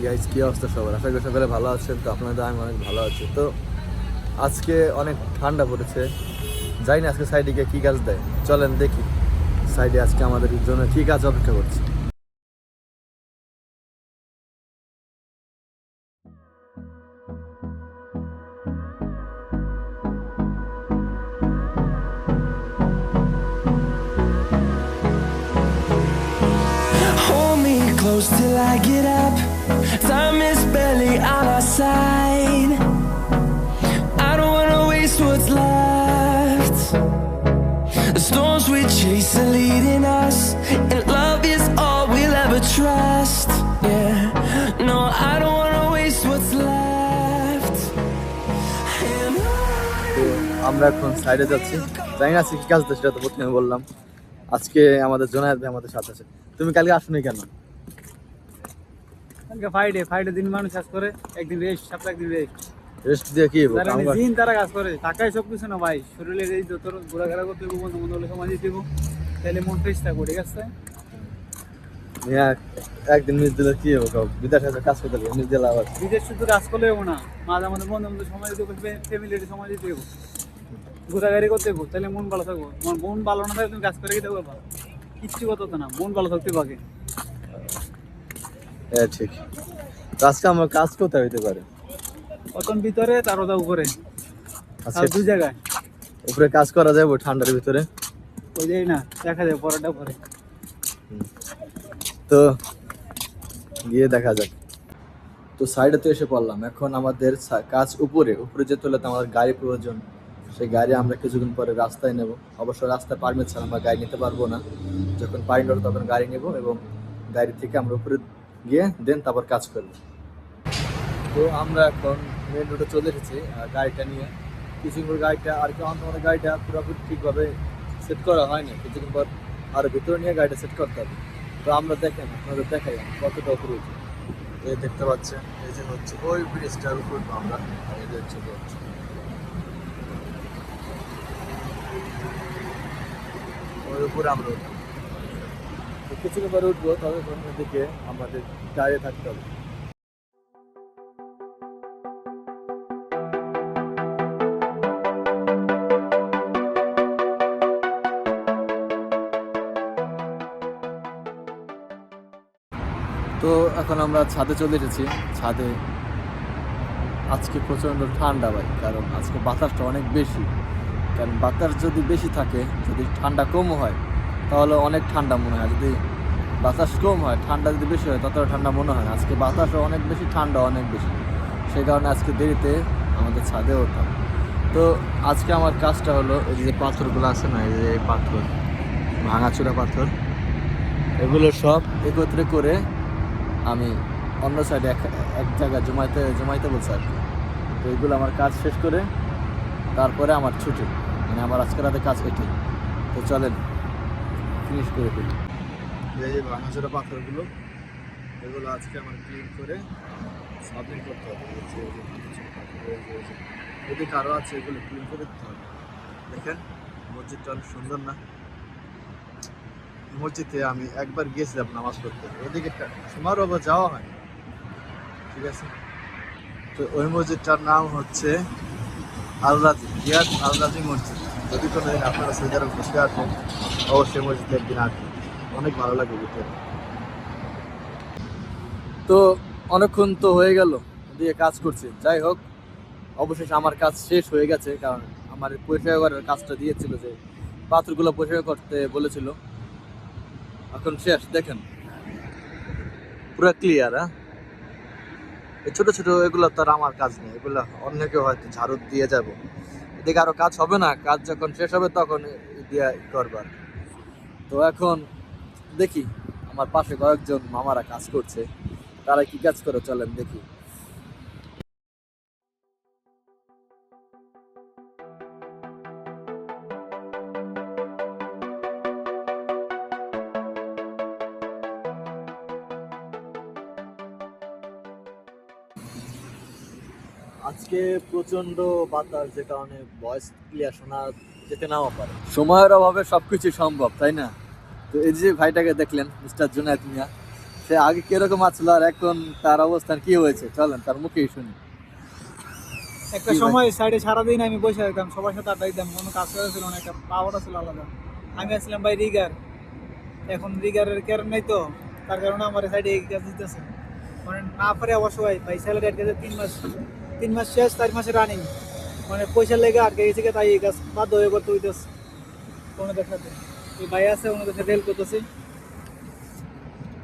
Guys, কি অবস্থা সবার? আশা করি সকালে ভালো আছেন। তো আপনাদের আমি অনেক ভালো আছি। তো আজকে অনেক ঠান্ডা পড়েছে, জানি না আজকে সাইডে গিয়ে কী কাজ দেয়। চলেন দেখি সাইডে আজকে আমাদের জন্য কী কাজ অপেক্ষা করছে। Hold me close till I get up. Time is barely on our side. I don't wanna waste what's left. The storms we chase are leading us, and love is all we'll ever trust. Yeah, no, I don't wanna waste what's left. And তো আমরা এখন সাইডে যাচ্ছি, জানি না আজকে কী কাজ দেয়, সেটা তো প্রথমে বললাম। আজকে আমাদের জোনায়েদ ভাই আমাদের সাথে আছে। তুমি কালকে আসোনি কেন? কালকে ফ্রাইডে দিন মানুষ কাজ করে, একদিন রেস্ট, সপ্তাহে একদিন রেস্ট। রেস্ট দিয়ে কি হবো? যারা দিন তারা কাজ করে, টাকাই সব কিছু না ভাই। শরীরে এই যত ঘোরাঘেরা করতে হবো, বন্ধু বান্ধব সময় দিতে হবো, তাহলে মন ফ্রেশ থাকবো। ঠিক আছে, একদিন মিস দিলে কি হবো? বিদেশে কাজ করতে হবে, মিস দিলে আবার বিদেশ শুধু কাজ করলে হবো না, মাঝে আমাদের বন্ধু বান্ধব সময় দিতে হবে, ফ্যামিলির সময় দিতে হবো, ঘোরাঘাড়ি করতে হবো, তাহলে মন ভালো থাকবো। তোমার মন ভালো না থাকলে তুমি কাজ করে দিতে পারবা? কিচ্ছু কথা তো না, মন ভালো থাকতে পারে। হ্যাঁ ঠিক। তো আজকে আমার কাজ কোথায় হইতে পারে? এখন ভিতরে তার ওটা উপরে, আজকে আর দুই জায়গায়। উপরে কাজ করা যাবে ঠান্ডার ভিতরে? ওই যাই না, দেখা যাবে পরেরটা পরে। তো গিয়ে দেখা যাক। তো সাইডে তো এসে পড়লাম। এখন আমাদের কাজ উপরে যেতে হলে তো আমাদের গাড়ি প্রয়োজন। সেই গাড়ি আমরা কিছুক্ষণ পরে রাস্তায় নেব। অবশ্য রাস্তায় পারমিট ছাড়া আমরা গাড়ি নিতে পারবো না। যখন পারমিট হবে তখন গাড়ি নেব, এবং গাড়ি থেকে আমরা উপরে গিয়ে দেন তারপর কাজ করব। তো আমরা এখন মেন রোডে চলে এসেছি গাড়িটা নিয়ে। কিছুক্ষণ পর গাড়িটা আর কি আমাদের গাড়িটা পুরোপুরি ঠিকভাবে সেট করা হয়নি। কিছুক্ষণ পর আরও ভিতরে নিয়ে গাড়িটা সেট করতে হবে। তো আমরা দেখেন, আপনাদের দেখাই কতটা উপরে উঠি। এই দেখতে পাচ্ছেন, এই যে হচ্ছে ওই ব্রিজটার উপর আমরা, আর এই যে ছোট হচ্ছে ওই উপরে আমরা উঠবো। তো কিছুক্ষণ পরে উঠবো, তবে দিকে আমাদের দাঁড়িয়ে থাকতে হবে। তো এখন আমরা ছাদে চলে এসেছি। ছাদে আজকে প্রচণ্ড ঠান্ডা ভাই, কারণ আজকে বাতাসটা অনেক বেশি। কারণ বাতাস যদি বেশি থাকে, যদি ঠান্ডা কম হয় তাহলে অনেক ঠান্ডা মনে হয়। যদি বাতাস কম হয়, ঠান্ডা যদি বেশি হয়, ততটা ঠান্ডা মনে হয় না। আজকে বাতাসও অনেক বেশি, ঠান্ডা অনেক বেশি, সেই কারণে আজকে দেরিতে আমাদের ছাদে ওঠা। তো আজকে আমার কাজটা হলো, এই যে পাথরগুলো আছে না, এই যে পাথর, ভাঙাচোরা পাথর, এগুলো সব একত্রে করে আমি অন্য সাইডে এক জায়গায় জমাইতে বলছি আর কি। তো এইগুলো আমার কাজ শেষ করে তারপরে আমার ছুটি, মানে আমার আজকে রাতে কাজ এটাই। তো চলেন ফিনিশ করে ফেলি। এই যে ভাঙাচোরা পাথরগুলো, এগুলো আজকে আমার ক্লিন করে সাবমিট করতে হবে। এদিকে আরও আছে, এগুলো ক্লিন করে দিতে হবে। দেখেন মসজিদটা অনেক সুন্দর না? মসজিদে আমি একবার গিয়েছিলাম নামাজ পড়তে, ওদিকে তোমারও আবার যাওয়া হয়। ঠিক আছে, তো ওই মসজিদটার নাম হচ্ছে আল-রাজি, রিয়াদ আল-রাজি মসজিদ। যদি কোনো দিন আপনারা সৌদি আরব ঘুরতে আসেন, অবশ্যই মসজিদে একদিন আসবেন, অনেক ভালো লাগে ভিতরে। তো অনেকক্ষণ তো হয়ে গেল দিয়ে কাজ করছি, যাই হোক অবশেষে আমার কাজ শেষ হয়ে গেছে। কারণ আমার পরিষ্কার করার কাজটা দিয়েছিল, যে পাথরগুলো পরিষ্কার করতে বলেছিল, এখন শেষ। দেখেন পুরো ক্লিয়ার। হ্যাঁ, এই ছোট ছোট এগুলো তো আর আমার কাজ নেই, এগুলো অন্য কেউ হয়তো ঝাড়ু দিয়ে যাব। এদিকে আরো কাজ হবে না, কাজ যখন শেষ হবে তখন দিয়ে করবার। তো এখন দেখি আমার পাশে কয়েকজন মামারা কাজ করছে, তারা কি কাজ করে চলেন দেখি। আজকে প্রচন্ড বাতাস, যে কারণে ভয়েস ক্লিয়ার শোনা যেতে নাও পারে। সময়ের অভাবে সবকিছু সম্ভব, তাই না? তো এই যে ভাইটাকে দেখলেন, মিস্টার জুনায়েদ মিয়া, সে আগে কিরকম আছিল আর এখন তার অবস্থান কি হয়েছে চলেন তার মুখেই শুনি। একটা কি ভাই? সময় সাইডে সারাদিন আমি বসে থাকতাম, সবার সাথে আড্ডা দিতাম, কোনো কাজ করা ছিল না, একটা পাওয়াটা ছিল আলাদা। আমি আসছিলাম ভাই রিগার, এখন রিগারের কারণ নাই তো, তার কারণে আমার সাইডে এই কাজ দিতেছে, মানে না পারে অবশ্য ভাই স্যালারি আটকে যায় 3 মাস শেষ, 4 মাসে রানিং, মানে পয়সা লেগে আটকে গেছে, তাই এই কাজ বাধ্য হয়ে করতে হইতেছে কোনো দেখাতে। এই ভাই আছে ওনাদের সাথে হেল্প করতেছি।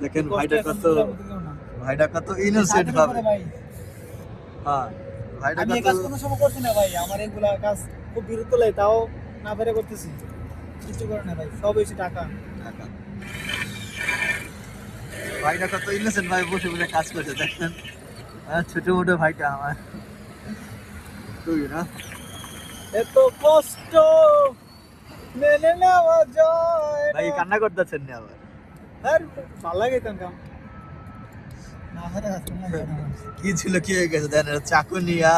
দেখেন কষ্ট এখন বুঝার মতো কেউ না। ভাইটা কত ইনোসেন্ট সাথে ভাবে। করে ভাই, হ্যাঁ ভাইটা আমি এই কত কাজ কোনো সময় করছি না ভাই, আমার এগুলা কাজ খুব বিরক্ত লাগে, তাও না পেরে করতেছি, কিছু করে না ভাই, সব হয়েছে টাকা। টাকা। ভাইটা কত ইনোসেন্ট ভাবে বসে বসে কাজ করছে দেখেন। ছোট মোটো ভাইটা আমার তুই না এত কষ্ট মেনে নেওয়া যায় ভাই না। কান্না করতেছেন না আবার? আর ভালো লাগে তো কাম না হাতে কাজ করলে কি ছিল কি হয়ে গেছে দেন চাকু নিয়া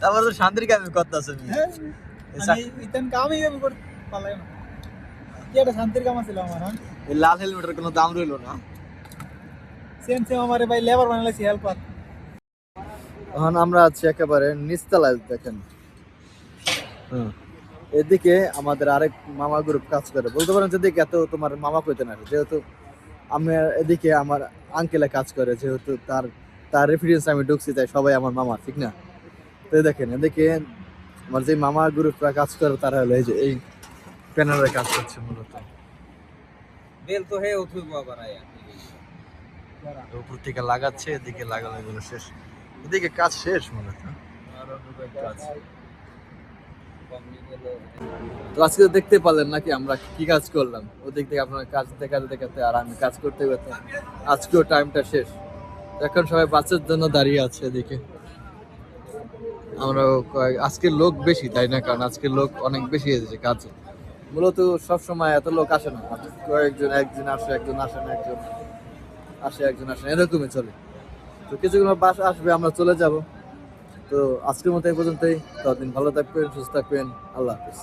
তারপর তো শান্তির কামে করতেছে আমি ইতেন কামই আমি করতে ভালো লাগে না, কি একটা শান্তির কাম ছিল আমার। হ্যাঁ এই লাল হেলমেটের কোনো দাম রইলো না। সেম আমারে ভাই লেবার বানাইছি, হেল্পার। এখন আমরা আছি একেবারে নিচতলায় দেখেন। এদিকে আমাদের আরেক মামা গ্রুপ কাজ করে, বলতে পারেন যেদিকে এত তোমার মামা কইতে না, যেহেতু আমি এদিকে আমার আঙ্কেলে কাজ করে, যেহেতু তার রেফারেন্স আমি ঢুকছি, তাই সবাই আমার মামা, ঠিক না? তো এই দেখেন এদিকে আমার যে মামা গ্রুপরা কাজ করে তারা হলো এই যে এই প্যানেলে কাজ করছে মূলত। বেল তো হে উঠবো আবার আয়া উপর থেকে লাগাচ্ছে, এদিকে লাগানো এগুলো শেষ, এদিকে কাজ শেষ মূলত। তো আজকে তো দেখতে পারলেন নাকি আমরা কি কাজ করলাম, ওদিক থেকে আপনার কাজ দেখাতে দেখাতে আর আমি কাজ করতে করতে আজকেও টাইমটা শেষ। এখন সবাই বাচ্চার জন্য দাঁড়িয়ে আছে এদিকে। আমরা আজকের লোক বেশি তাই না, কারণ আজকের লোক অনেক বেশি এসেছে কাজে। মূলত সব সময় এত লোক আসে না, একজন আসে, একজন আসে না, একজন আসে একজন আসে না, এরকমই চলে। তো কিছুক্ষণ বাস আসবে, আমরা চলে যাব। তো আজকের মতো এই পর্যন্তই, ততদিন ভালো থাকবেন, সুস্থ থাকবেন, আল্লাহ হাফিজ।